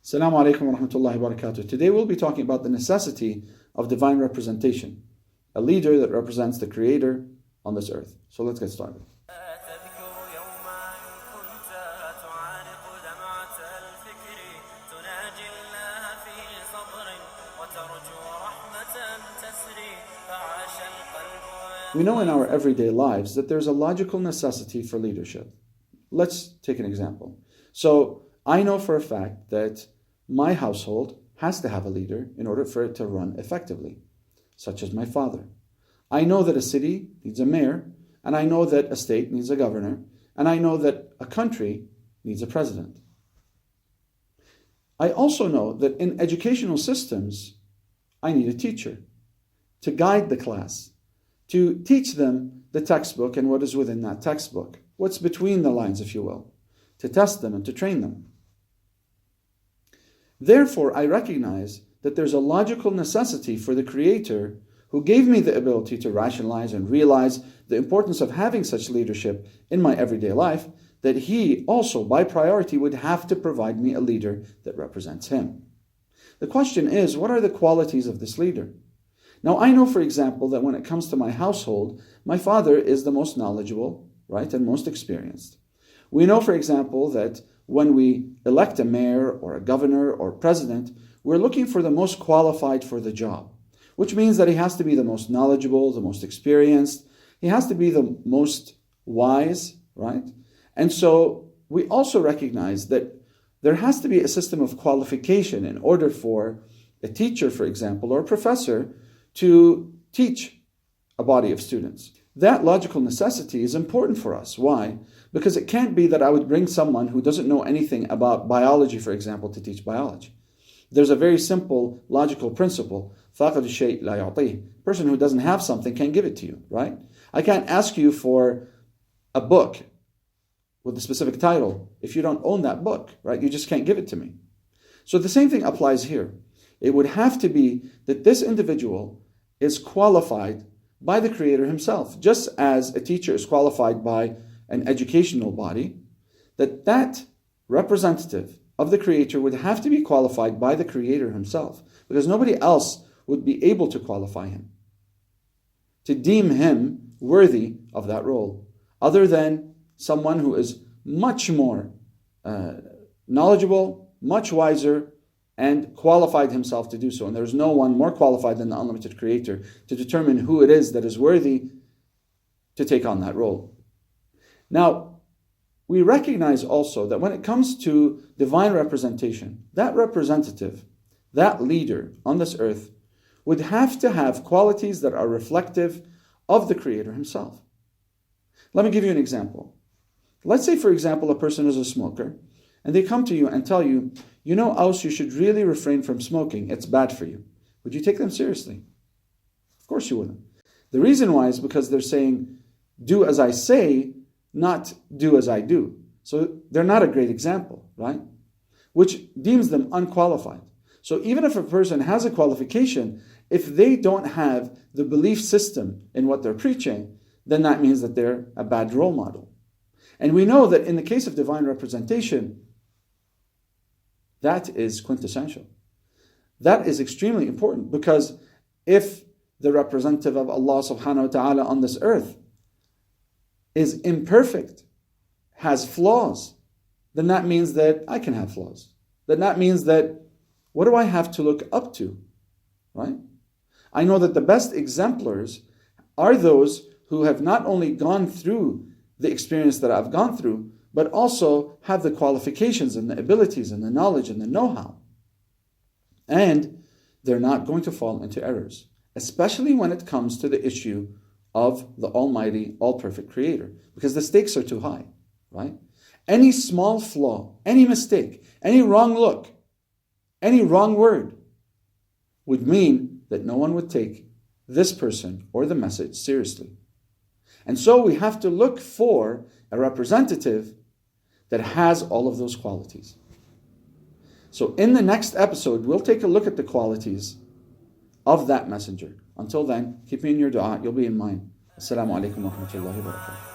Assalamu alaikum wa rahmatullahi wa barakatuh. Today we'll be talking about the necessity of divine representation, a leader that represents the Creator on this earth. So let's get started. We know in our everyday lives that there's a logical necessity for leadership. Let's take an example. So I know for a fact that my household has to have a leader in order for it to run effectively, such as my father. I know that a city needs a mayor, and I know that a state needs a governor, and I know that a country needs a president. I also know that in educational systems, I need a teacher to guide the class, to teach them the textbook and what is within that textbook, what's between the lines, if you will, to test them and to train them. Therefore, I recognize that there's a logical necessity for the Creator who gave me the ability to rationalize and realize the importance of having such leadership in my everyday life, that He also, by priority, would have to provide me a leader that represents Him. The question is, what are the qualities of this leader? Now, I know, for example, that when it comes to my household, my father is the most knowledgeable, right, and most experienced. We know, for example, that when we elect a mayor or a governor or president, we're looking for the most qualified for the job, which means that he has to be the most knowledgeable, the most experienced. He has to be the most wise, right? And so we also recognize that there has to be a system of qualification in order for a teacher, for example, or a professor to teach a body of students. That logical necessity is important for us. Why? Because it can't be that I would bring someone who doesn't know anything about biology, for example, to teach biology. There's a very simple logical principle. فَاقِدُ الشَّيْء لَا يُعْطِيهِ. A person who doesn't have something can't give it to you, right? I can't ask you for a book with a specific title if you don't own that book, right? You just can't give it to me. So the same thing applies here. It would have to be that this individual is qualified by the Creator Himself, just as a teacher is qualified by an educational body, that representative of the Creator would have to be qualified by the Creator Himself, because nobody else would be able to qualify him, to deem him worthy of that role, other than someone who is much more knowledgeable, much wiser, and qualified himself to do so. And there's no one more qualified than the unlimited Creator to determine who it is that is worthy to take on that role. Now, we recognize also that when it comes to divine representation, that representative, that leader on this earth, would have to have qualities that are reflective of the Creator Himself. Let me give you an example. Let's say, for example, a person is a smoker, and they come to you and tell you, you know, Aous, you should really refrain from smoking. It's bad for you. Would you take them seriously? Of course you wouldn't. The reason why is because they're saying, do as I say, not do as I do. So they're not a great example, right? Which deems them unqualified. So even if a person has a qualification, if they don't have the belief system in what they're preaching, then that means that they're a bad role model. And we know that in the case of divine representation, that is quintessential. That is extremely important, because if the representative of Allah subhanahu wa ta'ala on this earth is imperfect, has flaws, then that means that I can have flaws. Then that means that, what do I have to look up to, right? I know that the best exemplars are those who have not only gone through the experience that I've gone through, but also have the qualifications and the abilities and the knowledge and the know-how. And they're not going to fall into errors, especially when it comes to the issue of the Almighty, all-perfect Creator, because the stakes are too high, right? Any small flaw, any mistake, any wrong look, any wrong word would mean that no one would take this person or the message seriously. And so we have to look for a representative that has all of those qualities. So in the next episode, we'll take a look at the qualities of that messenger. Until then, keep me in your dua, you'll be in mine. Assalamu alaikum wa rahmatullahi wa barakatuh.